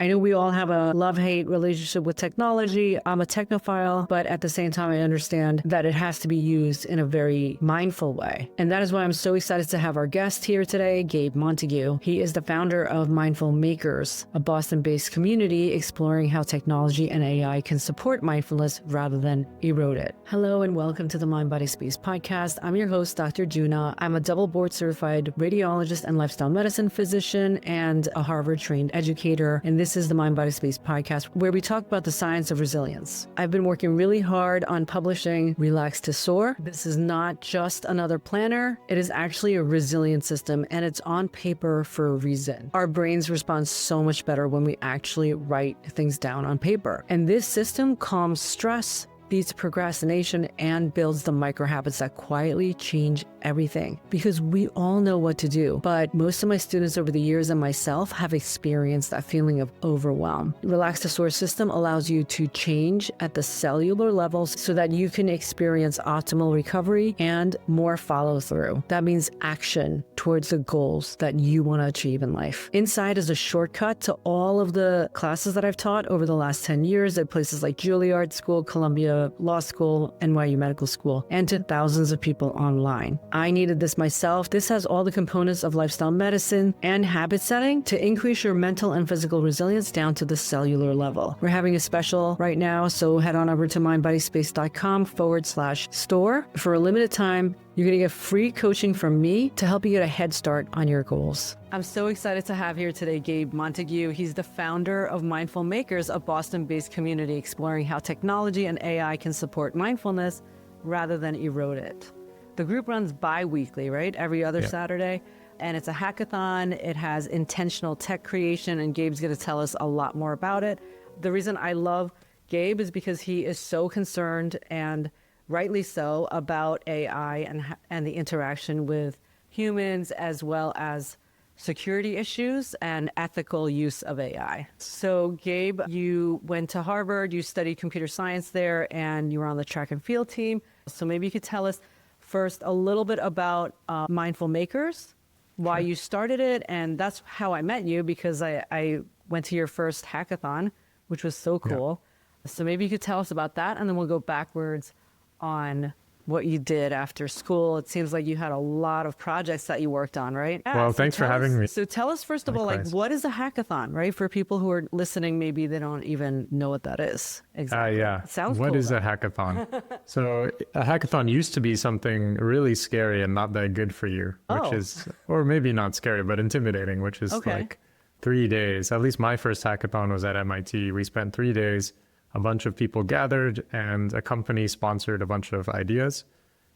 I know we all have a love-hate relationship with technology. I'm a technophile, but at the same time, I understand that it has to be used in a very mindful way. And that is why I'm so excited to have our guest here today, Gabe Montague. He is the founder of Mindful Makers, a Boston-based community exploring how technology and AI can support mindfulness rather than erode it. Hello and welcome to the MindBodySpace podcast. I'm your host, Dr. Juna. I'm a double board certified radiologist and lifestyle medicine physician and a Harvard-trained educator. And this is the MindBodySpace podcast, where we talk about the science of resilience. I've been working really hard on publishing Relax to Soar. This is not just another planner. It is actually a resilient system, and it's on paper for a reason. Our brains respond so much better when we actually write things down on paper. And this system calms stress, beats procrastination, and builds the micro habits that quietly change everything. Because we all know what to do, but most of my students over the years and myself have experienced that feeling of overwhelm. Relax to Soar system allows you to change at the cellular levels so that you can experience optimal recovery and more follow through. That means action towards the goals that you want to achieve in life. Inside is a shortcut to all of the classes that I've taught over the last 10 years at places like Juilliard School, Columbia Law School, NYU Medical School, and to thousands of people online. I needed this myself. This has all the components of lifestyle medicine and habit setting to increase your mental and physical resilience down to the cellular level. We're having a special right now, so head on over to mindbodyspace.com/store. For a limited time, you're going to get free coaching from me to help you get a head start on your goals. I'm so excited to have here today Gabe Montague. He's the founder of Mindful Makers, a Boston-based community exploring how technology and AI can support mindfulness rather than erode it. The group runs bi-weekly, right? Every other Saturday. And it's a hackathon. It has intentional tech creation, and Gabe's going to tell us a lot more about it. The reason I love Gabe is because he is so concerned, and rightly so, about AI and the interaction with humans, as well as security issues and ethical use of AI. So Gabe, you went to Harvard, you studied computer science there, and you were on the track and field team. So maybe you could tell us first a little bit about Mindful Makers, why you started it, and that's how I met you, because I went to your first hackathon, which was so cool. Yeah. So maybe you could tell us about that, and then we'll go backwards on what you did after school. It seems like you had a lot of projects that you worked on, right? Yeah, well, thanks for having me. So tell us, first of all, like, what is a hackathon, right? For people who are listening, maybe they don't even know what that is. Exactly. Yeah. It sounds What cool, is a hackathon? So a hackathon used to be something really scary and not that good for you, which is, or maybe not scary, but intimidating, which is like 3 days. At least my first hackathon was at MIT. We spent 3 days. A bunch of people gathered, and a company sponsored a bunch of ideas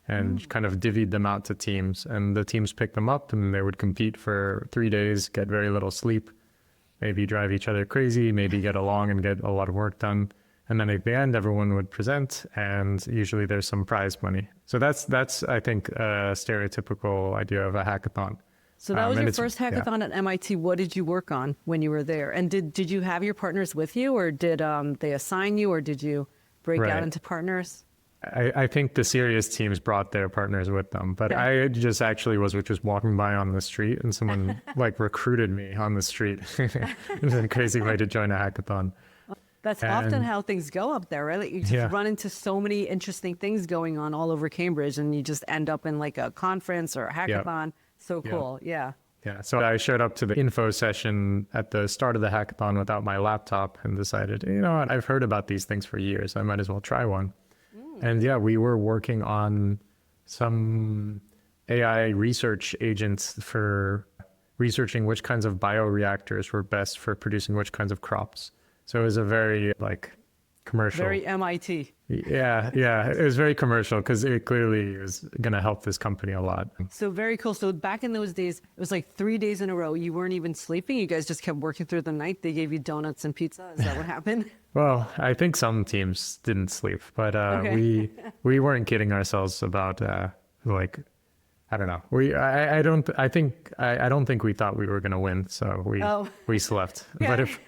and kind of divvied them out to teams. And the teams picked them up, and they would compete for 3 days, get very little sleep, maybe drive each other crazy, maybe get along and get a lot of work done. And then at the end, everyone would present, and usually there's some prize money. So that's I think, a stereotypical idea of a hackathon. So that was your first hackathon at MIT. What did you work on when you were there? And did you have your partners with you, or did they assign you, or did you break out into partners? I think the serious teams brought their partners with them, but I just actually was just walking by on the street, and someone like recruited me on the street. It was a crazy way to join a hackathon. That's often how things go up there, right? Like you just run into so many interesting things going on all over Cambridge, and you just end up in like a conference or a hackathon. So cool. Yeah. So I showed up to the info session at the start of the hackathon without my laptop and decided, you know what, I've heard about these things for years. I might as well try one. And we were working on some AI research agents for researching which kinds of bioreactors were best for producing which kinds of crops. So it was a very commercial. Very MIT. Yeah. It was very commercial because it clearly was going to help this company a lot. So very cool. So back in those days, it was like 3 days in a row. You weren't even sleeping. You guys just kept working through the night. They gave you donuts and pizza. Is that what happened? Well, I think some teams didn't sleep, but we weren't kidding ourselves about I don't know. I don't think we thought we were going to win, so we slept. But if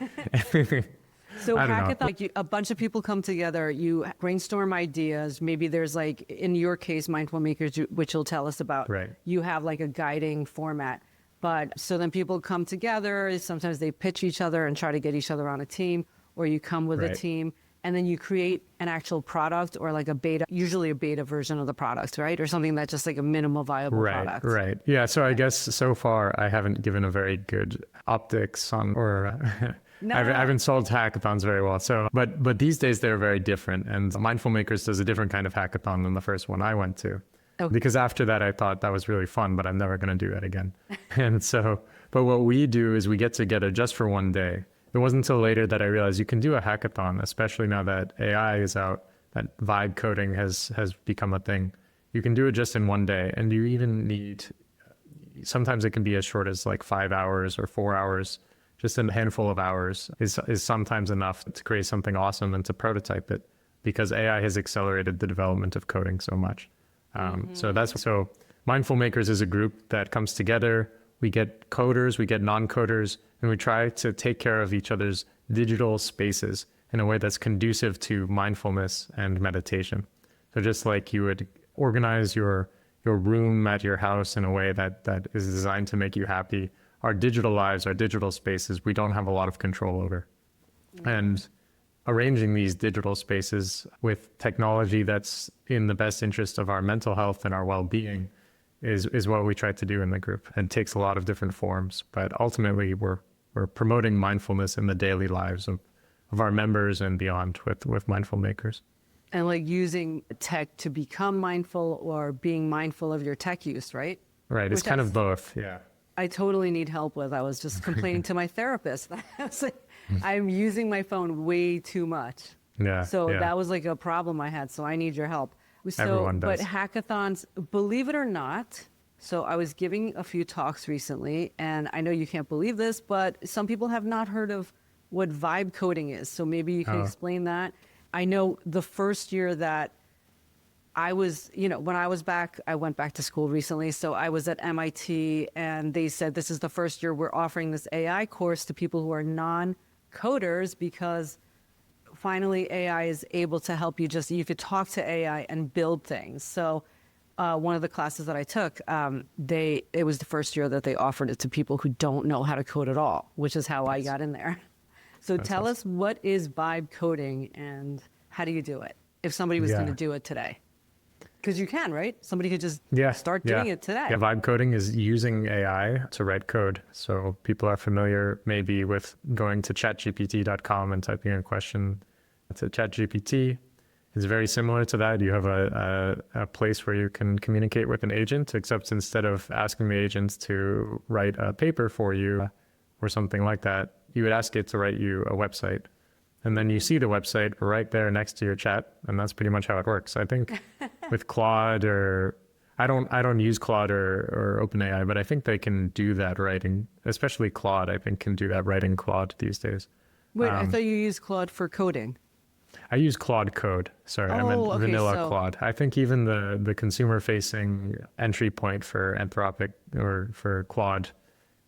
So hackathon, like a bunch of people come together, you brainstorm ideas. Maybe there's like, in your case, Mindful Makers, which you'll tell us about. Right. You have like a guiding format. But so then people come together, sometimes they pitch each other and try to get each other on a team, or you come with a team and then you create an actual product or like a beta, usually a beta version of the product, right? Or something that's just like a minimal viable product. Right. Yeah. So I guess so far I haven't given a very good optics on, or I haven't solved hackathons very well. So, but these days they're very different. And Mindful Makers does a different kind of hackathon than the first one I went to. Okay. Because after that, I thought that was really fun, but I'm never going to do that again. And so, but what we do is we get together just for one day. It wasn't until later that I realized you can do a hackathon, especially now that AI is out, that vibe coding has become a thing. You can do it just in one day, and you even need, sometimes it can be as short as like 5 hours or 4 hours. Just a handful of hours is sometimes enough to create something awesome and to prototype it, because AI has accelerated the development of coding so much. So Mindful Makers is a group that comes together. We get coders, we get non-coders, and we try to take care of each other's digital spaces in a way that's conducive to mindfulness and meditation. So just like you would organize your room at your house in a way that is designed to make you happy, our digital lives, our digital spaces, we don't have a lot of control over. And arranging these digital spaces with technology that's in the best interest of our mental health and our well-being is what we try to do in the group. And takes a lot of different forms, but ultimately we're promoting mindfulness in the daily lives of our members and beyond with Mindful Makers. And like using tech to become mindful, or being mindful of your tech use, right? Right, it's kind of both, yeah. I totally need help with. I was just complaining to my therapist. I'm using my phone way too much. Yeah. So that was like a problem I had. So I need your help. So, everyone does. But hackathons, believe it or not, so I was giving a few talks recently, and I know you can't believe this, but some people have not heard of what vibe coding is. So maybe you can explain that. I know the first year that I was, when I was back, I went back to school recently. So I was at MIT, and they said, this is the first year we're offering this AI course to people who are non-coders, because finally AI is able to help you you could talk to AI and build things. So one of the classes that I took, it was the first year that they offered it to people who don't know how to code at all, which is how I got in there. So tell us, what is vibe coding and how do you do it? If somebody was going to do it today. Because you can, right? Somebody could just start doing it today. Yeah, vibe coding is using AI to write code. So people are familiar maybe with going to chatgpt.com and typing a question to ChatGPT. It's very similar to that. You have a place where you can communicate with an agent, except instead of asking the agent to write a paper for you or something like that, you would ask it to write you a website. And then you see the website right there next to your chat, and that's pretty much how it works. I think with Claude, or I don't use Claude or OpenAI, but I think they can do that writing, especially Claude, I think can do that writing Claude these days. Wait, I thought you used Claude for coding. I use Claude Code. Sorry, I meant vanilla Claude. I think even the consumer-facing entry point for Anthropic or for Claude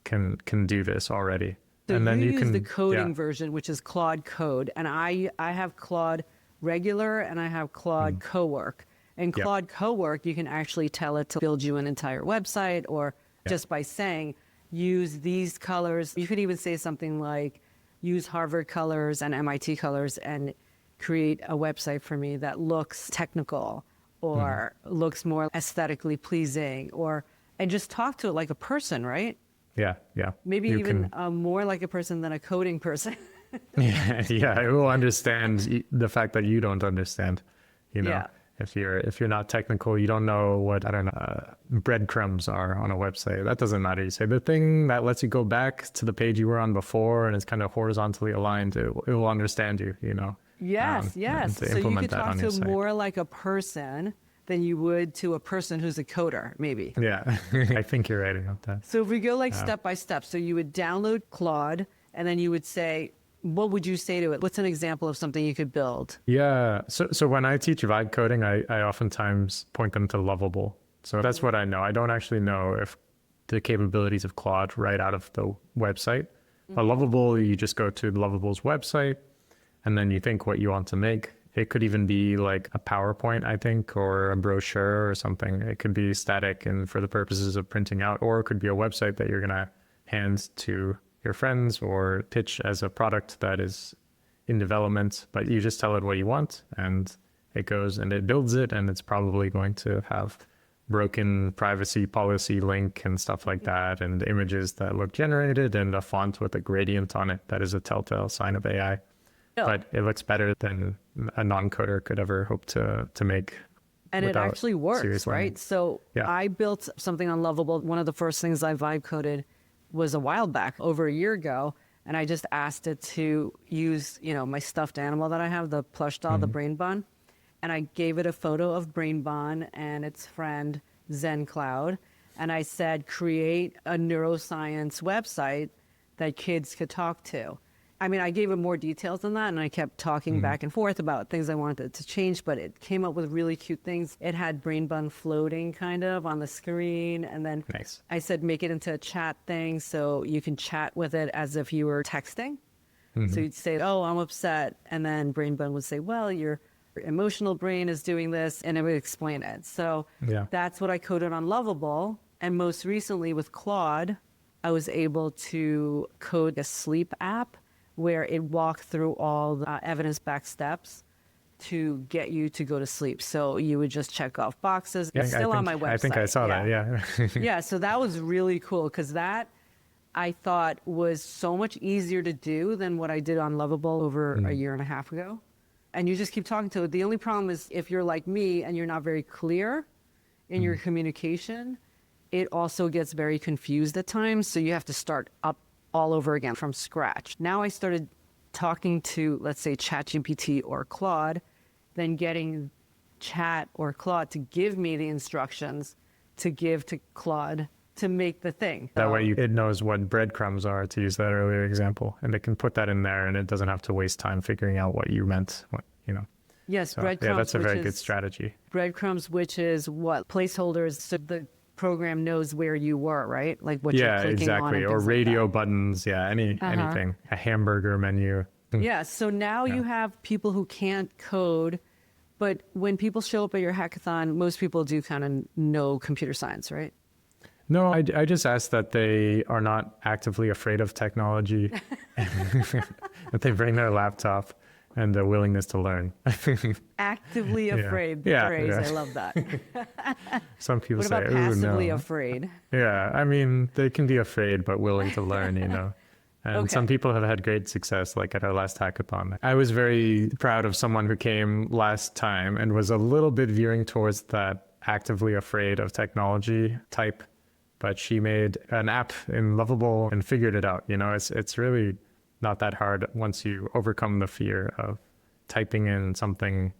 can do this already. So and then you you use can the coding version, which is Claude Code, and I have Claude Regular and I have Claude Cowork. And Claude Cowork, you can actually tell it to build you an entire website, or just by saying, use these colors. You could even say something like, use Harvard colors and MIT colors and create a website for me that looks technical or looks more aesthetically pleasing, and just talk to it like a person, right? Yeah. Maybe even more like a person than a coding person. Yeah, it will understand the fact that you don't understand, If you're not technical, you don't know what, breadcrumbs are on a website. That doesn't matter. You say the thing that lets you go back to the page you were on before and it's kind of horizontally aligned, it will understand you, Yes. So you could talk to more like a person than you would to a person who's a coder, maybe. Yeah, I think you're right about that. So if we go step by step, so you would download Claude and then you would say, what would you say to it? What's an example of something you could build? Yeah, so when I teach vibe coding, I oftentimes point them to Lovable. So that's what I know. I don't actually know if the capabilities of Claude right out of the website. But Lovable, you just go to Lovable's website and then you think what you want to make. It could even be like a PowerPoint, I think, or a brochure or something. It could be static and for the purposes of printing out, or it could be a website that you're going to hand to your friends or pitch as a product that is in development, but you just tell it what you want and it goes and it builds it, and it's probably going to have broken privacy policy link and stuff like that, and images that look generated and a font with a gradient on it that is a telltale sign of AI. But it looks better than a non-coder could ever hope to make. And it actually works, right? So I built something on Lovable. One of the first things I vibe coded was a while back, over a year ago. And I just asked it to use, my stuffed animal that I have, the plush doll, the Brain Bun. And I gave it a photo of Brain Bun and its friend, Zen Cloud. And I said, create a neuroscience website that kids could talk to. I mean, I gave it more details than that, and I kept talking back and forth about things I wanted to change, but it came up with really cute things. It had Brain Bun floating kind of on the screen, and then I said, make it into a chat thing so you can chat with it as if you were texting. So you'd say, oh, I'm upset, and then Brain Bun would say, well, your emotional brain is doing this, and it would explain it. So that's what I coded on Lovable, and most recently with Claude, I was able to code a sleep app where it walked through all the evidence-backed steps to get you to go to sleep. So you would just check off boxes. It's still on my website. I think I saw that, yeah, so that was really cool because that I thought was so much easier to do than what I did on Lovable over a year and a half ago. And you just keep talking to it. The only problem is if you're like me and you're not very clear in your communication, it also gets very confused at times. So you have to start up all over again from scratch. Now I started talking to, let's say, ChatGPT or Claude, then getting Chat or Claude to give me the instructions to give to Claude to make the thing. That way it knows what breadcrumbs are, to use that earlier example, and it can put that in there and it doesn't have to waste time figuring out what you meant, Yes, so, breadcrumbs. Yeah, that's a very good strategy. Breadcrumbs, which is what? Placeholders, so the program knows where you were, right? Like what you're clicking on. Yeah, exactly. Or radio buttons. Yeah, anything. A hamburger menu. Yeah, so now you have people who can't code, but when people show up at your hackathon, most people do kind of know computer science, right? No, I just ask that they are not actively afraid of technology, that they bring their laptop and the willingness to learn. Actively afraid. Phrase. I love that. Some people say, "Ooh, no." Passively afraid? Yeah, I mean, they can be afraid, but willing to learn, And some people have had great success, like at our last hackathon. I was very proud of someone who came last time and was a little bit veering towards that actively afraid of technology type, but she made an app in Lovable and figured it out. It's really not that hard once you overcome the fear of typing in something.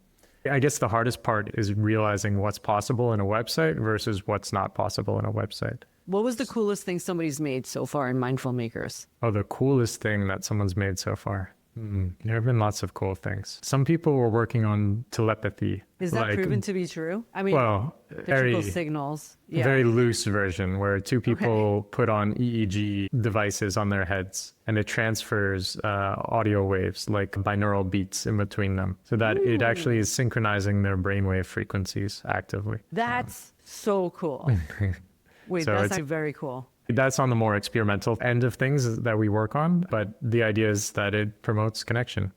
I guess the hardest part is realizing what's possible in a website versus what's not possible in a website. What was the coolest thing somebody's made so far in Mindful Makers? Oh, the coolest thing that someone's made so far. There have been lots of cool things. Some people were working on telepathy. Is that proven to be true? I mean, well, electrical signals. Yeah. Very loose version where two people put on EEG devices on their heads and it transfers audio waves, like binaural beats in between them, so that it actually is synchronizing their brainwave frequencies actively. That's so cool. Wait, so that's very cool. That's on the more experimental end of things that we work on, but the idea is that it promotes connection.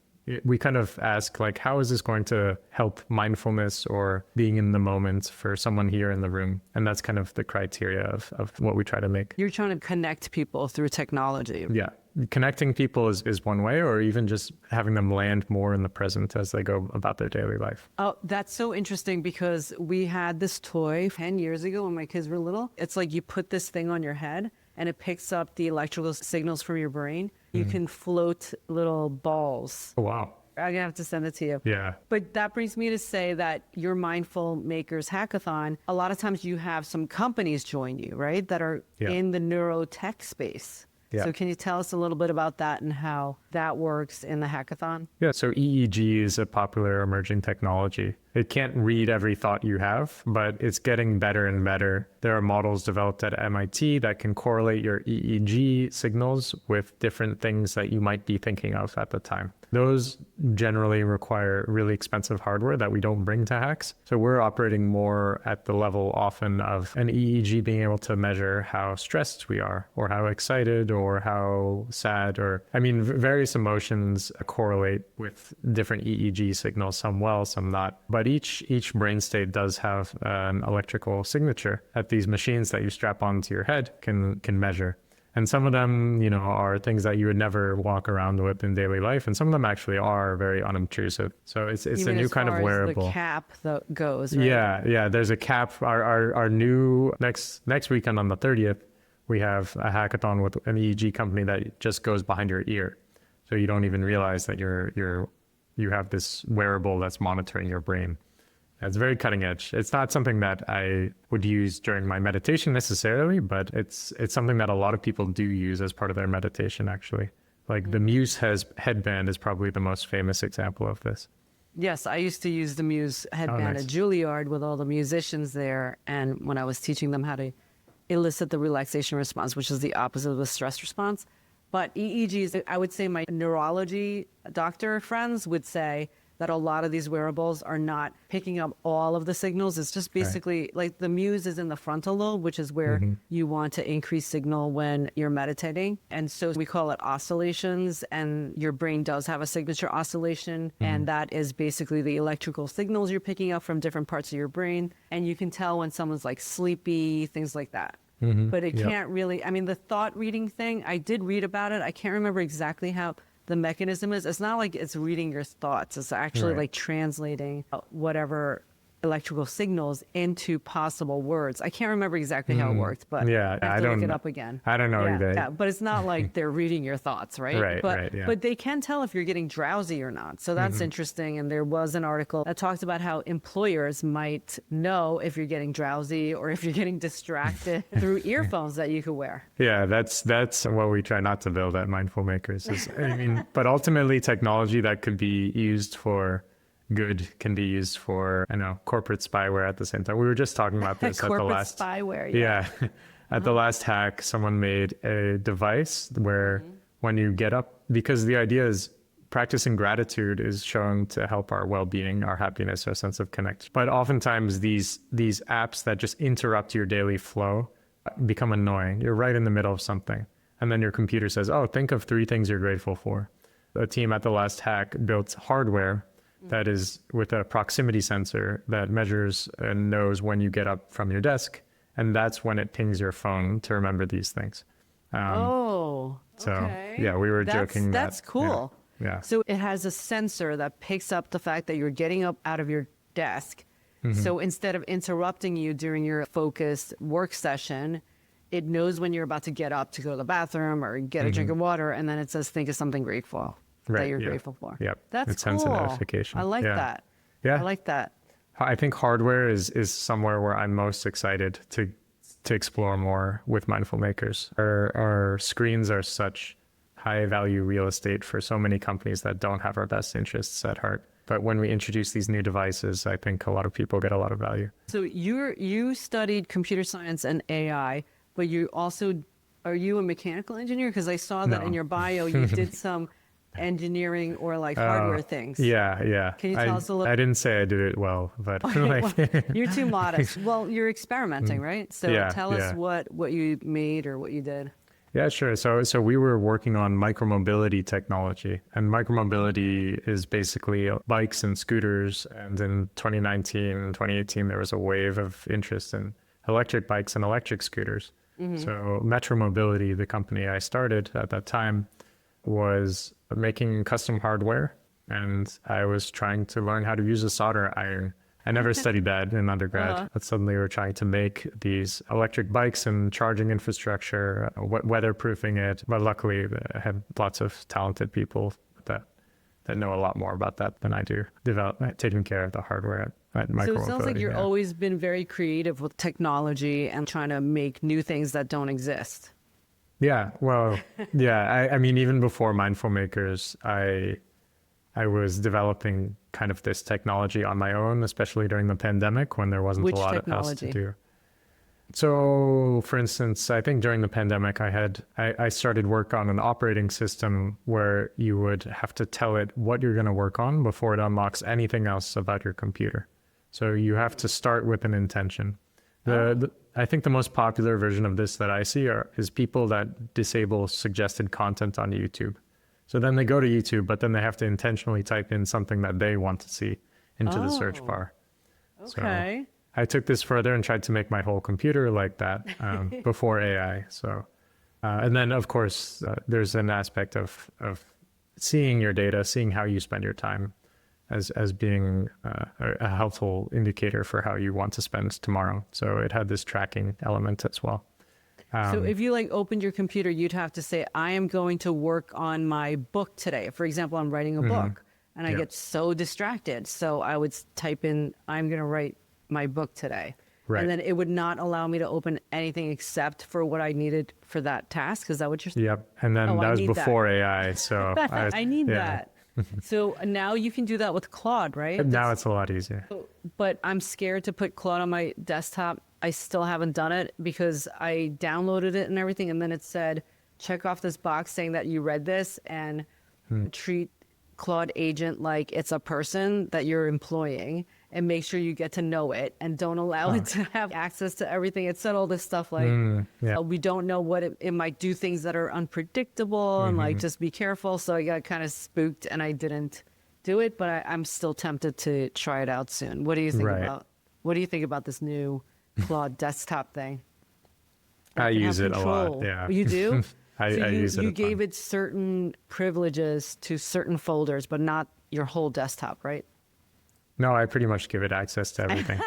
We kind of ask, like, how is this going to help mindfulness or being in the moment for someone here in the room? And that's kind of the criteria of what we try to make. You're trying to connect people through technology. Yeah. Connecting people is one way, or even just having them land more in the present as they go about their daily life. Oh, that's so interesting because we had this toy 10 years ago when my kids were little. It's like you put this thing on your head and it picks up the electrical signals from your brain. You can float little balls. Oh, wow. I'm going to have to send it to you. Yeah. But that brings me to say that your Mindful Makers hackathon, a lot of times you have some companies join you, right? That are in the neurotech space. Yeah. So can you tell us a little bit about that and how that works in the hackathon? Yeah, so EEG is a popular emerging technology. It can't read every thought you have, but it's getting better and better. There are models developed at MIT that can correlate your EEG signals with different things that you might be thinking of at the time. Those generally require really expensive hardware that we don't bring to hacks. So we're operating more at the level often of an EEG being able to measure how stressed we are, or how excited, or how sad, or various emotions correlate with different EEG signals, some well, some not. But each brain state does have an electrical signature that these machines that you strap onto your head can measure. And some of them, are things that you would never walk around with in daily life. And some of them actually are very unobtrusive. So it's a new kind of wearable. The cap that goes, right? Yeah. There's a cap. Our new next weekend on the 30th, we have a hackathon with an EEG company that just goes behind your ear. So you don't even realize that you have this wearable that's monitoring your brain. It's very cutting edge. It's not something that I would use during my meditation necessarily, but it's something that a lot of people do use as part of their meditation, actually. Like the Muse headband is probably the most famous example of this. Yes, I used to use the Muse headband at Juilliard with all the musicians there. And when I was teaching them how to elicit the relaxation response, which is the opposite of the stress response. But EEGs, I would say my neurology doctor friends would say that a lot of these wearables are not picking up all of the signals. It's just basically like the Muse is in the frontal lobe, which is where you want to increase signal when you're meditating. And so we call it oscillations, and your brain does have a signature oscillation. And that is basically the electrical signals you're picking up from different parts of your brain. And you can tell when someone's like sleepy, things like that. But it can't really, the thought reading thing, I did read about it. I can't remember exactly how the mechanism is. It's not like it's reading your thoughts. It's actually like translating whatever electrical signals into possible words. I can't remember exactly how it worked, but I have to look it up again. I don't know either. Yeah, but it's not like they're reading your thoughts, right? But they can tell if you're getting drowsy or not. So that's interesting. And there was an article that talked about how employers might know if you're getting drowsy or if you're getting distracted through earphones that you could wear. Yeah, that's what we try not to build at Mindful Makers. But ultimately technology that could be used for good can be used for, corporate spyware at the same time. We were just talking about this at the last spyware. Yeah. At the last hack, someone made a device where when you get up, because the idea is practicing gratitude is shown to help our well-being, our happiness, our sense of connection. But oftentimes these apps that just interrupt your daily flow become annoying. You're right in the middle of something. And then your computer says, oh, think of 3 things you're grateful for. A team at the last hack built hardware that is with a proximity sensor that measures and knows when you get up from your desk. And that's when it pings your phone to remember these things. So, yeah, we were joking. That's cool. Yeah. So it has a sensor that picks up the fact that you're getting up out of your desk. So instead of interrupting you during your focused work session, it knows when you're about to get up to go to the bathroom or get a drink of water. And then it says, think of something grateful. That you're grateful for. Yep. That's it sends cool. a notification. I like that. Yeah. I like that. I think hardware is somewhere where I'm most excited to explore more with Mindful Makers. Our screens are such high value real estate for so many companies that don't have our best interests at heart. But when we introduce these new devices, I think a lot of people get a lot of value. So you studied computer science and AI, but are you a mechanical engineer? Because I saw that in your bio, you did some engineering or like hardware things. Yeah. Can you tell us a little? I didn't say I did it well, but you're too modest. Well, you're experimenting, right? So tell us what you made or what you did. Yeah, sure. So we were working on micromobility technology, and micromobility is basically bikes and scooters. And in 2019, 2018, there was a wave of interest in electric bikes and electric scooters. So Metro Mobility, the company I started at that time, was making custom hardware, and I was trying to learn how to use a solder iron. I never studied that in undergrad, but suddenly we were trying to make these electric bikes and charging infrastructure, weatherproofing it. But luckily, I had lots of talented people that know a lot more about that than I do, taking care of the hardware at Micromobility. So it sounds like you've always been very creative with technology and trying to make new things that don't exist. Yeah, well, I mean, even before Mindful Makers, I I was developing kind of this technology on my own, especially during the pandemic when there wasn't Which a lot else to do. So, for instance, I think during the pandemic, I started work on an operating system where you would have to tell it what you're going to work on before it unlocks anything else about your computer. So you have to start with an intention. I think the most popular version of this that I see is people that disable suggested content on YouTube. So then they go to YouTube, but then they have to intentionally type in something that they want to see into the search bar. Okay. So I took this further and tried to make my whole computer like that before AI. So, and then of course, there's an aspect of seeing your data, seeing how you spend your time as being a helpful indicator for how you want to spend tomorrow. So it had this tracking element as well. So if you opened your computer, you'd have to say, I am going to work on my book today. For example, I'm writing a book and I get so distracted. So I would type in, I'm going to write my book today. Right. And then it would not allow me to open anything except for what I needed for that task. Is that what you're saying? Yep. And then that was before AI. So I need that. So now you can do that with Claude, right? Now it's a lot easier. But I'm scared to put Claude on my desktop. I still haven't done it because I downloaded it and everything. And then it said, check off this box saying that you read this and treat Claude Agent like it's a person that you're employing and make sure you get to know it and don't allow it to have access to everything. It said all this stuff like, we don't know what it might do, things that are unpredictable and just be careful. So I got kind of spooked and I didn't do it, but I'm still tempted to try it out soon. What do you think about this new Claude desktop thing? I use it a lot. Yeah. You do? I use it. You gave it certain privileges to certain folders, but not your whole desktop, right? No, I pretty much give it access to everything.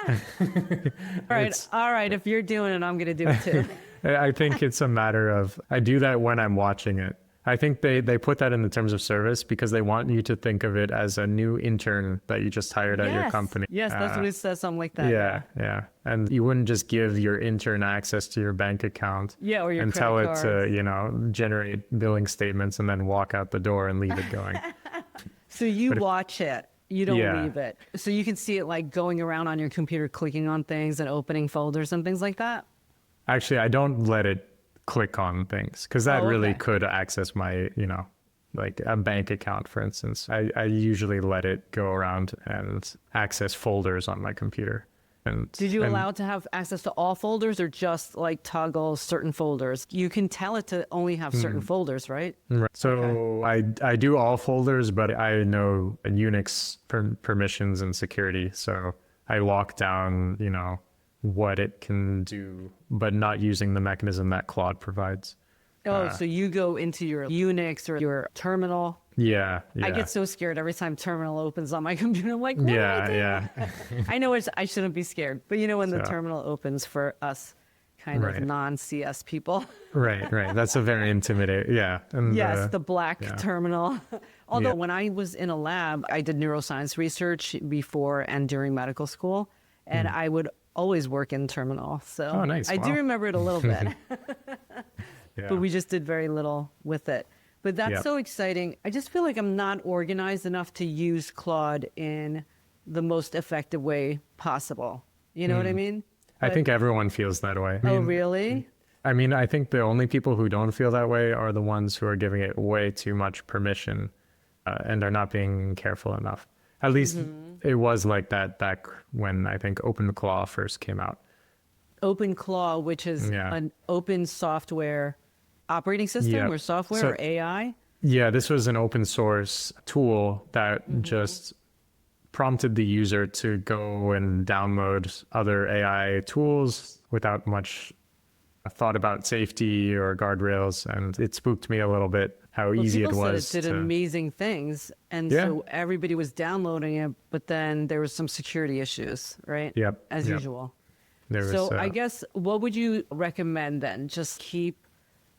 All right. If you're doing it, I'm going to do it too. I think it's a matter of, I do that when I'm watching it. I think they put that in the terms of service because they want you to think of it as a new intern that you just hired at your company. Yes, that's what it says, something like that. Yeah. And you wouldn't just give your intern access to your bank account or your and credit tell it cards. to, generate billing statements and then walk out the door and leave it going. So watch it. You don't leave it. So you can see it going around on your computer, clicking on things and opening folders and things like that? Actually, I don't let it click on things because that really could access my, like a bank account, for instance. I usually let it go around and access folders on my computer. And did you allow it to have access to all folders or just toggle certain folders? You can tell it to only have certain folders, right? Right. So I do all folders, but I know Unix permissions and security. So I lock down, what it can do, but not using the mechanism that Claude provides. So you go into your Unix or your terminal. Yeah. I get so scared every time terminal opens on my computer. I'm like, what do I do? I know I shouldn't be scared, but when the terminal opens for us kind of non-CS people. Right. That's a very intimidating, And yes, the black terminal. Although when I was in a lab, I did neuroscience research before and during medical school, and I would always work in terminal. So nice. I do remember it a little bit. But we just did very little with it. But that's so exciting. I just feel like I'm not organized enough to use Claude in the most effective way possible. You know what I mean? I think everyone feels that way. Really? I think the only people who don't feel that way are the ones who are giving it way too much permission and are not being careful enough. At least it was like that back when I think OpenClaw first came out. OpenClaw, which is an open software operating system or software or AI? Yeah, this was an open source tool that just prompted the user to go and download other AI tools without much thought about safety or guardrails. And it spooked me a little bit how easy it was. Said it did amazing things. And so everybody was downloading it, but then there was some security issues, right? Yep. As usual. I guess what would you recommend then? Just keep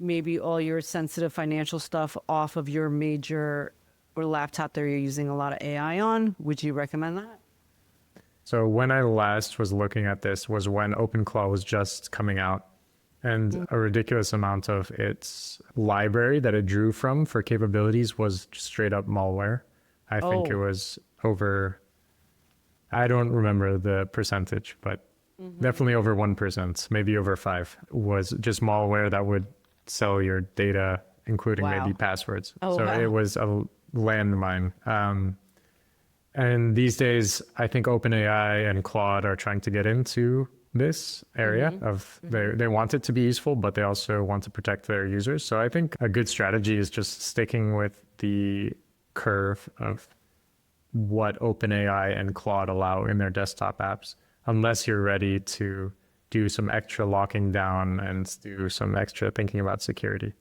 maybe all your sensitive financial stuff off of your major or laptop that you're using a lot of AI on. Would you recommend that? So when I last was looking at this was when OpenClaw was just coming out, and a ridiculous amount of its library that it drew from for capabilities was straight up malware. I think it was over, I don't remember the percentage, but definitely over 1%, maybe over 5, was just malware that would sell your data, including maybe passwords. It was a landmine. And these days, I think OpenAI and Claude are trying to get into this area of they want it to be useful, but they also want to protect their users. So I think a good strategy is just sticking with the curve of what OpenAI and Claude allow in their desktop apps, unless you're ready to do some extra locking down and do some extra thinking about security.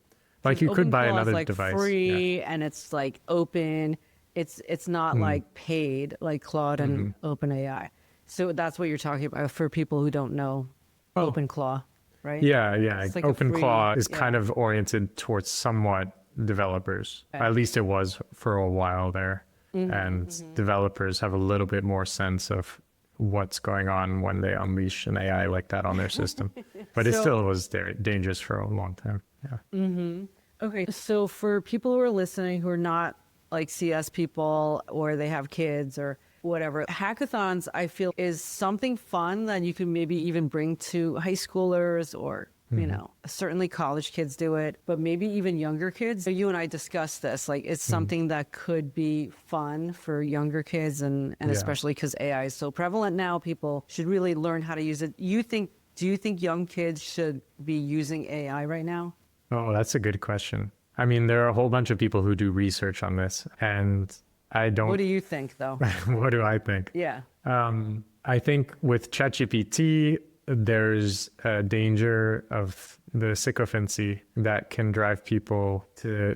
Like you could buy another like device. Free and it's like open. It's not like paid like Claude and OpenAI. So that's what you're talking about for people who don't know OpenClaw, right? Yeah. Like OpenClaw is kind of oriented towards somewhat developers. Okay. At least it was for a while there. And developers have a little bit more sense of what's going on when they unleash an AI like that on their system. But it still was dangerous for a long time. Yeah. Okay. So for people who are listening who are not like CS people or they have kids or whatever, hackathons, I feel, is something fun that you can maybe even bring to high schoolers or, you know, certainly college kids do it, but maybe even younger kids. So you and I discussed this, like it's something that could be fun for younger kids and especially because AI is so prevalent now, people should really learn how to use it. Do you think young kids should be using AI right now? Oh, that's a good question. I mean, there are a whole bunch of people who do research on this, and I don't... What do you think, though? What do I think? Yeah. I think with ChatGPT, there's a danger of the sycophancy that can drive people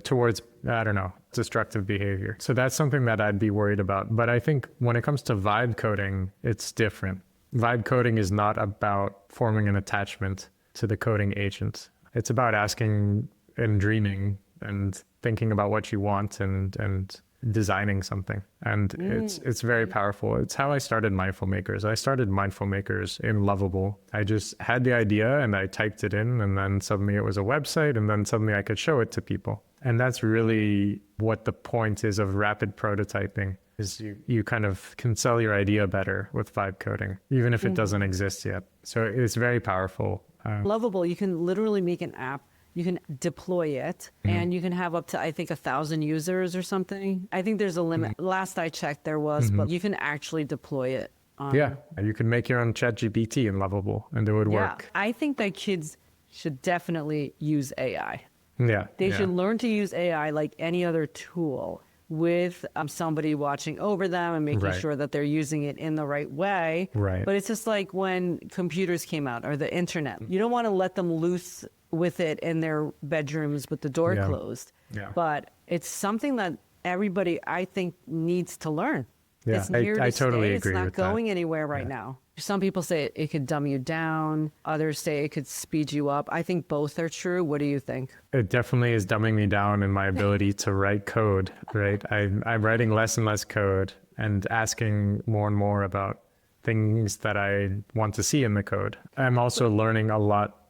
towards, I don't know, destructive behavior. So that's something that I'd be worried about. But I think when it comes to vibe coding, it's different. Vibe coding is not about forming an attachment to the coding agent. It's about asking and dreaming and thinking about what you want and designing something. And it's very powerful. It's how I started Mindful Makers. I started Mindful Makers in Lovable. I just had the idea and I typed it in, and then suddenly it was a website, and then suddenly I could show it to people. And that's really what the point is of rapid prototyping, is you kind of can sell your idea better with vibe coding, even if it doesn't exist yet. So it's very powerful. Lovable, you can literally make an app. You can deploy it and you can have up to, I think, 1,000 users or something. I think there's a limit. Last I checked there was, but you can actually deploy it. You can make your own ChatGPT in Lovable and it would work. I think that kids should definitely use AI. They should learn to use AI like any other tool with somebody watching over them and making sure that they're using it in the right way. But it's just like when computers came out or the internet. You don't want to let them loose with it in their bedrooms with the door closed. But it's something that everybody, I think, needs to learn. It's here to I totally stay. agree. It's not going anywhere right now. Some people say it could dumb you down. Others say it could speed you up. I think both are true. What do you think? It definitely is dumbing me down in my ability to write code, right? I'm writing less and less code and asking more and more about things that I want to see in the code. I'm also learning a lot.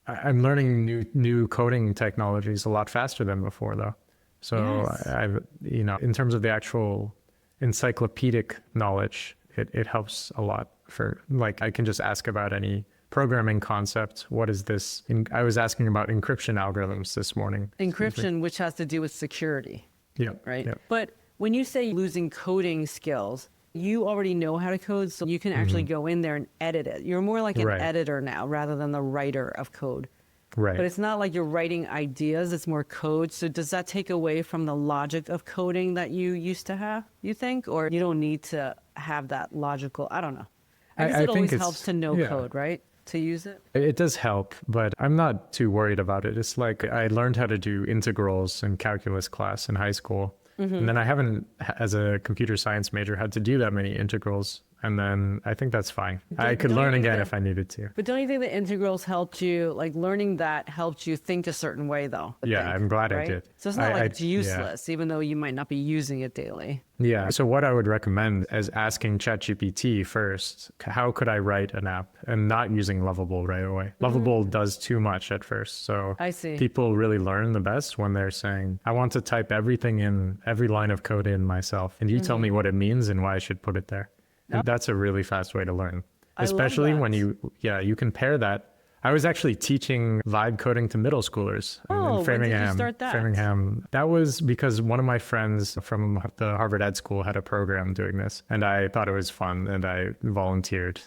I'm learning new coding technologies a lot faster than before, though. So I've, in terms of the actual encyclopedic knowledge, it helps a lot. For like, I can just ask about any programming concept. What is this? I was asking about encryption algorithms this morning. Encryption, which has to do with security. Right. But when you say losing coding skills, you already know how to code, so you can actually go in there and edit it. You're more like an editor now rather than the writer of code. But it's not like you're writing ideas, it's more code. So does that take away from the logic of coding that you used to have, you think? Or you don't need to have that logical, I don't know. I guess it always helps to know code, right? To use it? It does help, but I'm not too worried about it. It's like I learned how to do integrals in calculus class in high school. And then I haven't, as a computer science major, had to do that many integrals And then I think that's fine. I could learn again if I needed to. But don't you think the integrals helped you, like learning that helped you think a certain way though? Yeah, I'm glad I did. So it's not it's useless, even though you might not be using it daily. Yeah. So what I would recommend is asking ChatGPT first, how could I write an app, and not using Lovable right away. Lovable does too much at first. So I see. People really learn the best when they're saying, I want to type everything in, every line of code in myself, and you tell me what it means and why I should put it there. And that's a really fast way to learn, especially when you can pair that. I was actually teaching vibe coding to middle schoolers in Framingham. When did you start that? Framingham. That was because one of my friends from the Harvard Ed School had a program doing this, and I thought it was fun, and I volunteered,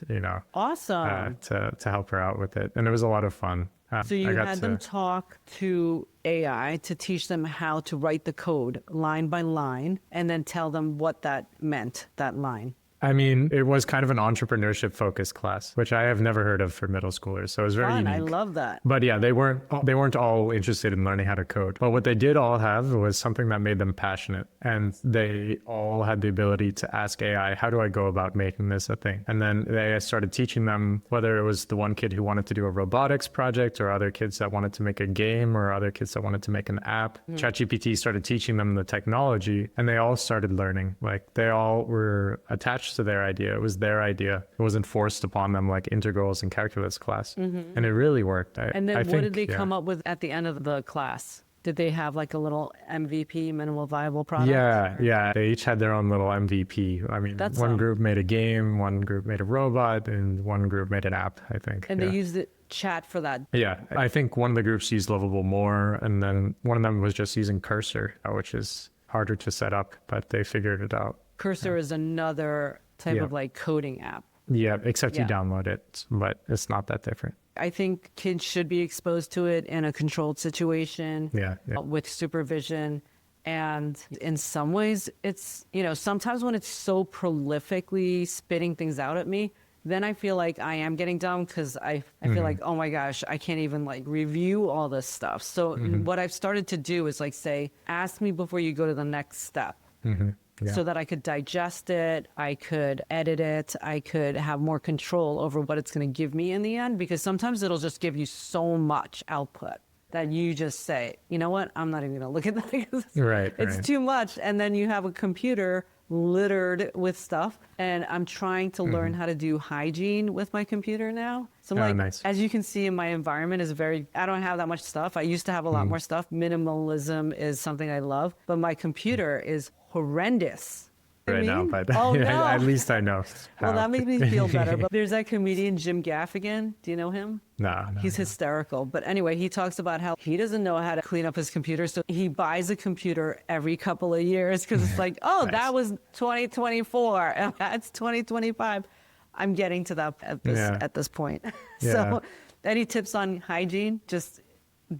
awesome, to help her out with it, and it was a lot of fun. So you had them talk to AI to teach them how to write the code line by line, and then tell them what that meant, that line. I mean, it was kind of an entrepreneurship focused class, which I have never heard of for middle schoolers. So it was very unique. I love that. But yeah, they weren't all interested in learning how to code. But what they did all have was something that made them passionate. And they all had the ability to ask AI, how do I go about making this a thing? And then they started teaching them, whether it was the one kid who wanted to do a robotics project, or other kids that wanted to make a game, or other kids that wanted to make an app. ChatGPT started teaching them the technology, and they all started learning. Like, they all were attached to their idea. It was their idea. It wasn't forced upon them like integrals in calculus class. And it really worked. And then what did they come up with at the end of the class? Did they have like a little MVP, minimal viable product? Yeah. They each had their own little MVP. I mean, one group made a game, one group made a robot, and one group made an app, I think. And they used the chat for that. Yeah. I think one of the groups used Lovable more, and then one of them was just using Cursor, which is harder to set up, but they figured it out. Cursor is another type of like coding app. Yeah, except you download it, but it's not that different. I think kids should be exposed to it in a controlled situation with supervision. And in some ways, it's, sometimes when it's so prolifically spitting things out at me, then I feel like I am getting dumb, because I feel like, oh my gosh, I can't even like review all this stuff. So what I've started to do is like say, ask me before you go to the next step. So that I could digest it, I could edit it, I could have more control over what it's going to give me in the end, because sometimes it'll just give you so much output that you just say, you know what, I'm not even going to look at that. It's too much. And then you have a computer littered with stuff, and I'm trying to learn how to do hygiene with my computer now. So I'm nice. As you can see, in my environment is I don't have that much stuff. I used to have a lot more stuff. Minimalism is something I love, but my computer is horrendous. Right now, but no. At least I know. Well, that makes me feel better. But there's that comedian Jim Gaffigan. Do you know him? No. He's hysterical. But anyway, he talks about how he doesn't know how to clean up his computer. So he buys a computer every couple of years, because it's like, oh, nice. That was 2024 and that's 2025. I'm getting to that at this point. So any tips on hygiene? Just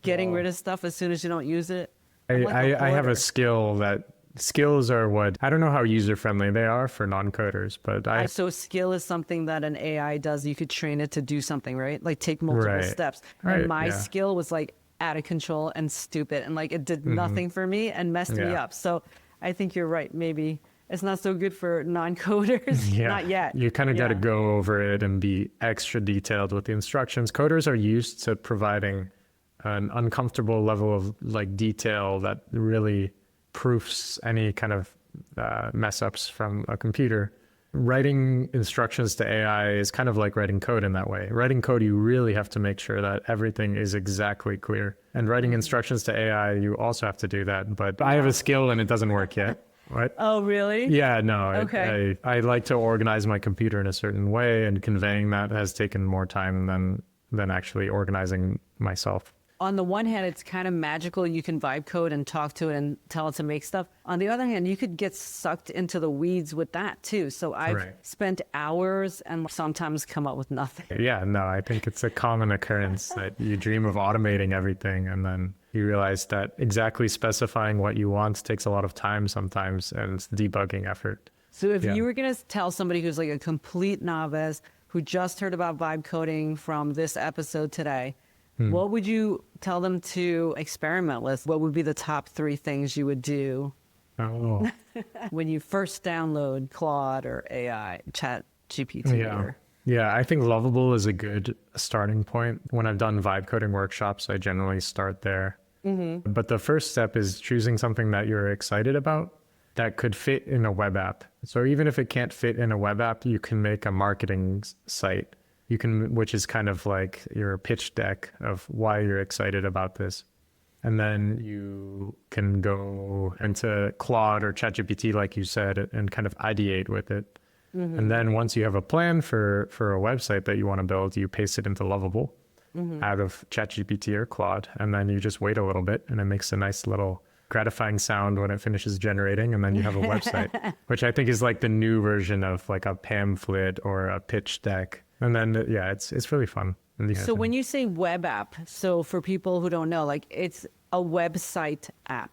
getting rid of stuff as soon as you don't use it? I have a skill that... Skills are what, I don't know how user-friendly they are for non-coders, but So skill is something that an AI does. You could train it to do something, right? Like take multiple steps. And my skill was like out of control and stupid, and like it did nothing for me and messed me up. So I think you're right. Maybe it's not so good for non-coders. Not yet. You kind of got to go over it and be extra detailed with the instructions. Coders are used to providing an uncomfortable level of like detail that really proofs any kind of mess ups from a computer. Writing instructions to AI is kind of like writing code in that way. Writing code, you really have to make sure that everything is exactly clear. And writing instructions to AI, you also have to do that. But I have a skill and it doesn't work yet. What? Oh, really? Yeah, no. Okay. I like to organize my computer in a certain way, and conveying that has taken more time than actually organizing myself. On the one hand, it's kind of magical. You can vibe code and talk to it and tell it to make stuff. On the other hand, you could get sucked into the weeds with that too. So I've spent hours and sometimes come up with nothing. Yeah, no, I think it's a common occurrence that you dream of automating everything, and then you realize that exactly specifying what you want takes a lot of time sometimes, and it's debugging effort. So if you were going to tell somebody who's like a complete novice who just heard about vibe coding from this episode today, what would you tell them to experiment with? What would be the top 3 things you would do when you first download Claude or AI, Chat GPT. Yeah. Yeah, I think Lovable is a good starting point. When I've done vibe coding workshops, I generally start there. But the first step is choosing something that you're excited about that could fit in a web app. So even if it can't fit in a web app, you can make a marketing site. You can, which is kind of like your pitch deck of why you're excited about this. And then you can go into Claude or ChatGPT, like you said, and kind of ideate with it. And then once you have a plan for a website that you want to build, you paste it into Lovable out of ChatGPT or Claude. And then you just wait a little bit and it makes a nice little gratifying sound when it finishes generating. And then you have a website, which I think is like the new version of like a pamphlet or a pitch deck. And then, yeah, it's really fun. So when you say web app, so for people who don't know, like it's a website app.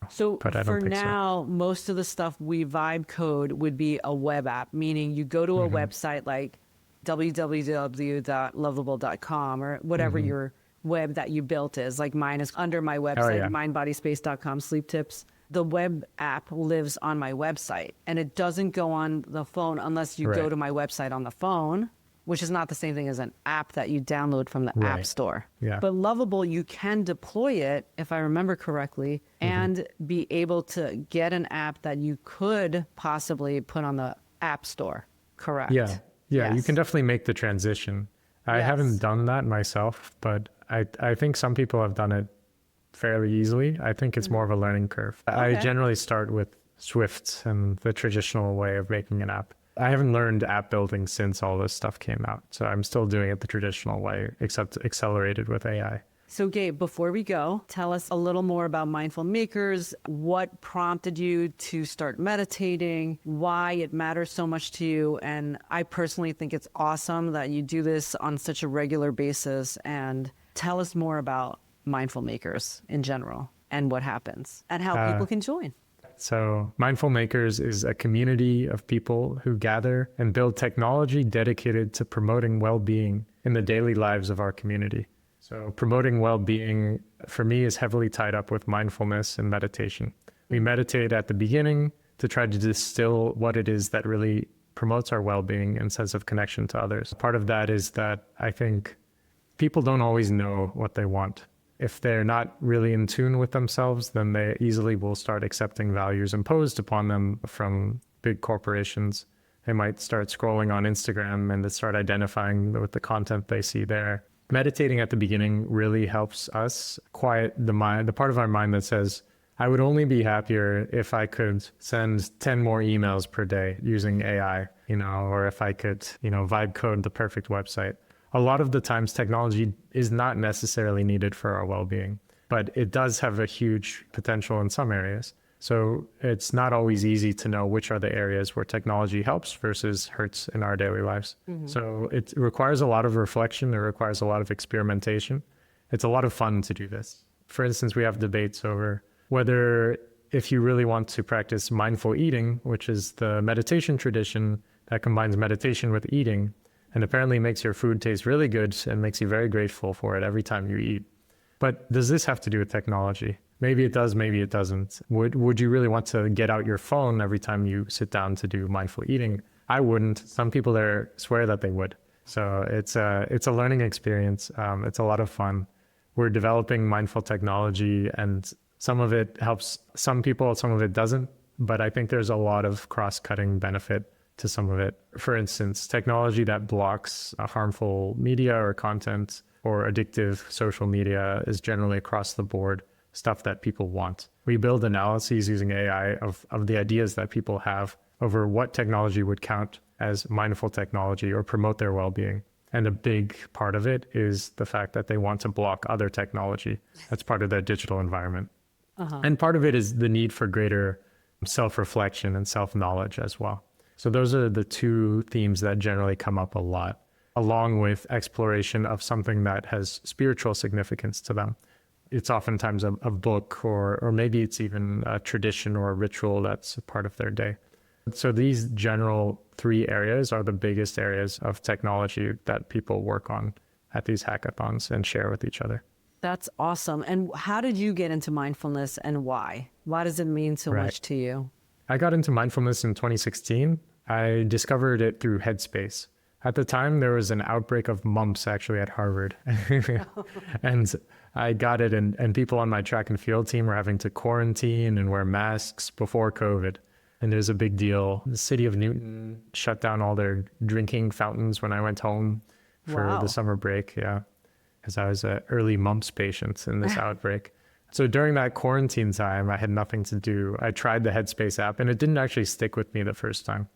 So for now, most of the stuff we vibe code would be a web app, meaning you go to a website like www.lovable.com or whatever your web that you built is. Like mine is under my website, mindbodyspace.com, sleep tips. The web app lives on my website and it doesn't go on the phone unless you go to my website on the phone, which is not the same thing as an app that you download from the App Store. Yeah. But Lovable, you can deploy it, if I remember correctly, and be able to get an app that you could possibly put on the App Store, correct? Yeah, you can definitely make the transition. I haven't done that myself, but I think some people have done it fairly easily. I think it's more of a learning curve. Okay. I generally start with Swift and the traditional way of making an app. I haven't learned app building since all this stuff came out. So I'm still doing it the traditional way, except accelerated with AI. So Gabe, before we go, tell us a little more about Mindful Makers. What prompted you to start meditating? Why it matters so much to you? And I personally think it's awesome that you do this on such a regular basis. And tell us more about Mindful Makers in general and what happens and how people can join. So Mindful Makers is a community of people who gather and build technology dedicated to promoting well-being in the daily lives of our community. So promoting well-being for me is heavily tied up with mindfulness and meditation. We meditate at the beginning to try to distill what it is that really promotes our well-being and sense of connection to others. Part of that is that I think people don't always know what they want. If they're not really in tune with themselves, then they easily will start accepting values imposed upon them from big corporations. They might start scrolling on Instagram and they start identifying with the content they see there. Meditating at the beginning really helps us quiet the mind, the part of our mind that says, I would only be happier if I could send 10 more emails per day using AI, or if I could, vibe code the perfect website. A lot of the times technology is not necessarily needed for our well-being, but it does have a huge potential in some areas. So it's not always easy to know which are the areas where technology helps versus hurts in our daily lives. So it requires a lot of reflection. It requires a lot of experimentation. It's a lot of fun to do this. For instance, we have debates over whether if you really want to practice mindful eating, which is the meditation tradition that combines meditation with eating, and apparently makes your food taste really good and makes you very grateful for it every time you eat. But does this have to do with technology? Maybe it does, maybe it doesn't. Would you really want to get out your phone every time you sit down to do mindful eating? I wouldn't. Some people there swear that they would. So it's a learning experience. It's a lot of fun. We're developing mindful technology and some of it helps some people, some of it doesn't. But I think there's a lot of cross-cutting benefit to some of it. For instance, technology that blocks harmful media or content or addictive social media is generally across the board stuff that people want. We build analyses using AI of the ideas that people have over what technology would count as mindful technology or promote their well-being. And a big part of it is the fact that they want to block other technology. That's part of their digital environment. And part of it is the need for greater self-reflection and self-knowledge as well. So those are the two themes that generally come up a lot, along with exploration of something that has spiritual significance to them. It's oftentimes a book or maybe it's even a tradition or a ritual that's a part of their day. So these general three areas are the biggest areas of technology that people work on at these hackathons and share with each other. That's awesome. And how did you get into mindfulness and why? Why does it mean so much to you? I got into mindfulness in 2016. I discovered it through Headspace. At the time, there was an outbreak of mumps actually at Harvard. And I got it, and people on my track and field team were having to quarantine and wear masks before COVID. And it was a big deal. The city of Newton shut down all their drinking fountains when I went home for the summer break. Yeah, because I was an early mumps patient in this outbreak. So during that quarantine time, I had nothing to do. I tried the Headspace app, and it didn't actually stick with me the first time.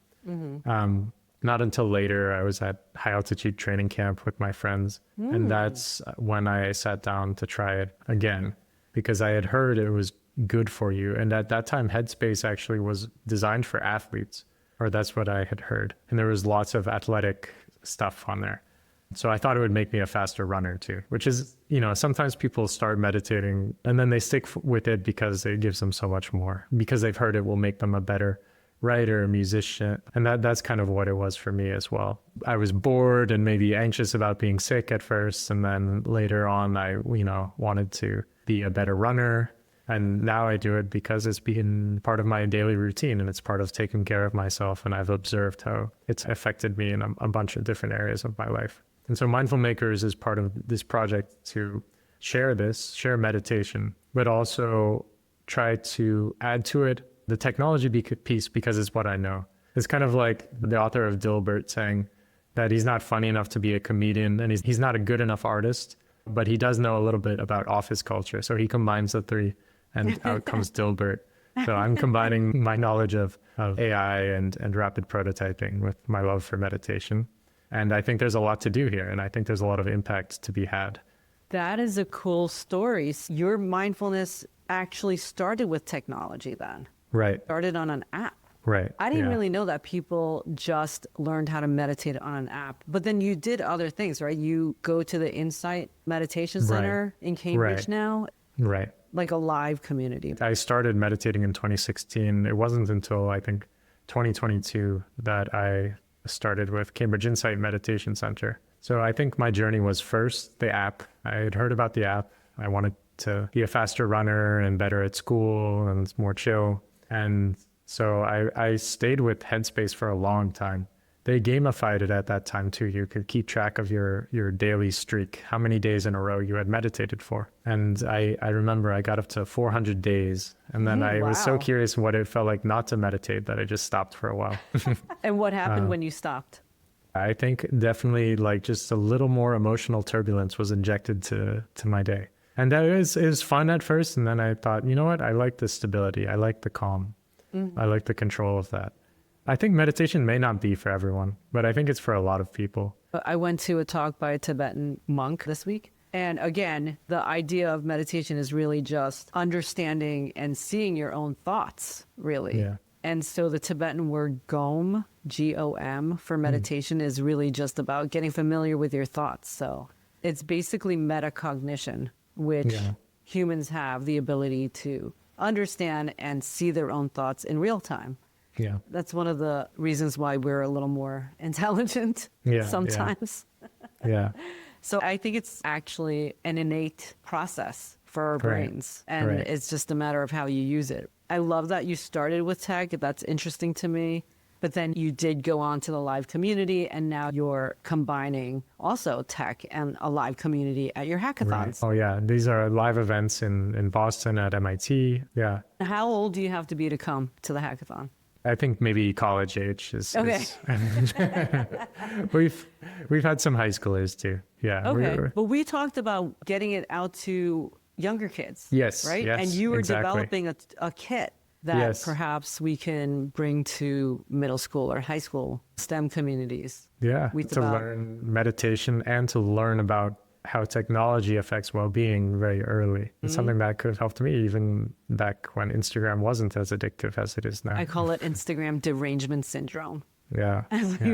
Not until later, I was at high altitude training camp with my friends. And that's when I sat down to try it again, because I had heard it was good for you. And at that time, Headspace actually was designed for athletes, or that's what I had heard. And there was lots of athletic stuff on there. So I thought it would make me a faster runner too, which is, sometimes people start meditating and then they stick with it because it gives them so much more, because they've heard it will make them a better writer, musician. And that's kind of what it was for me as well. I was bored and maybe anxious about being sick at first. And then later on, I, wanted to be a better runner. And now I do it because it's been part of my daily routine and it's part of taking care of myself. And I've observed how it's affected me in a bunch of different areas of my life. And so Mindful Makers is part of this project to share meditation, but also try to add to it the technology piece, because it's what I know. It's kind of like the author of Dilbert saying that he's not funny enough to be a comedian and he's not a good enough artist, but he does know a little bit about office culture. So he combines the three and out comes Dilbert. So I'm combining my knowledge of AI and rapid prototyping with my love for meditation. And I think there's a lot to do here. And I think there's a lot of impact to be had. That is a cool story. Your mindfulness actually started with technology then. Right. Started on an app. Right. I didn't really know that people just learned how to meditate on an app. But then you did other things, right? You go to the Insight Meditation Center in Cambridge now. Right. Like a live community. I started meditating in 2016. It wasn't until I think 2022 that I started with Cambridge Insight Meditation Center. So I think my journey was first the app. I had heard about the app. I wanted to be a faster runner and better at school and it's more chill. And so I stayed with Headspace for a long time. They gamified it at that time too. You could keep track of your daily streak, how many days in a row you had meditated for. And I remember I got up to 400 days. And then I was so curious what it felt like not to meditate that I just stopped for a while. And what happened when you stopped? I think definitely like just a little more emotional turbulence was injected to my day. And that it was fun at first. And then I thought, you know what? I like the stability. I like the calm. I like the control of that. I think meditation may not be for everyone, but I think it's for a lot of people. I went to a talk by a Tibetan monk this week. And again, the idea of meditation is really just understanding and seeing your own thoughts, really. Yeah. And so the Tibetan word gom, G-O-M, for meditation is really just about getting familiar with your thoughts. So it's basically metacognition, which humans have the ability to understand and see their own thoughts in real time. Yeah. That's one of the reasons why we're a little more intelligent sometimes. Yeah. So I think it's actually an innate process for our brains. And it's just a matter of how you use it. I love that you started with tech. That's interesting to me. But then you did go on to the live community, and now you're combining also tech and a live community at your hackathons. Right. Oh, yeah. These are live events in Boston at MIT. Yeah. How old do you have to be to come to the hackathon? I think maybe college age is. Okay. We've had some high schoolers too. Yeah. Okay. But we talked about getting it out to younger kids. Yes. Right? Yes, and you were exactly. developing a kit that perhaps we can bring to middle school or high school STEM communities. Yeah. To learn meditation and to learn about how technology affects well-being very early. It's something that could have helped me even back when Instagram wasn't as addictive as it is now. I call it Instagram derangement syndrome. Yeah.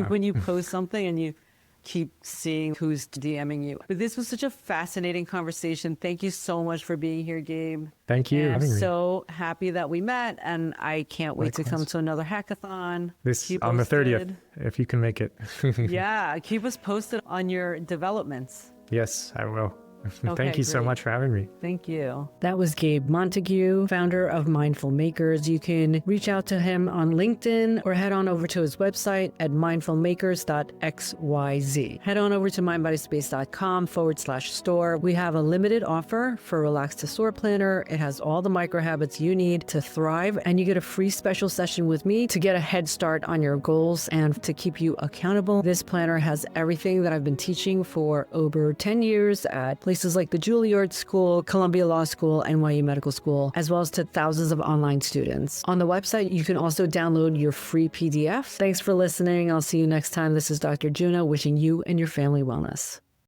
When you post something and you keep seeing who's DMing you. But this was such a fascinating conversation. Thank you so much for being here, Gabe. Thank you. I'm so happy that we met, and I can't wait to come to another hackathon. On the 30th, if you can make it. Yeah, keep us posted on your developments. Yes, I will. Thank you so much for having me. Thank you. That was Gabe Montague, founder of Mindful Makers. You can reach out to him on LinkedIn or head on over to his website at mindfulmakers.xyz. Head on over to mindbodyspace.com/store. We have a limited offer for Relax to Soar Planner. It has all the micro habits you need to thrive, and you get a free special session with me to get a head start on your goals and to keep you accountable. This planner has everything that I've been teaching for over 10 years at places like the Juilliard School, Columbia Law School, NYU Medical School, as well as to thousands of online students. On the website, you can also download your free PDF. Thanks for listening. I'll see you next time. This is Dr. Juna wishing you and your family wellness.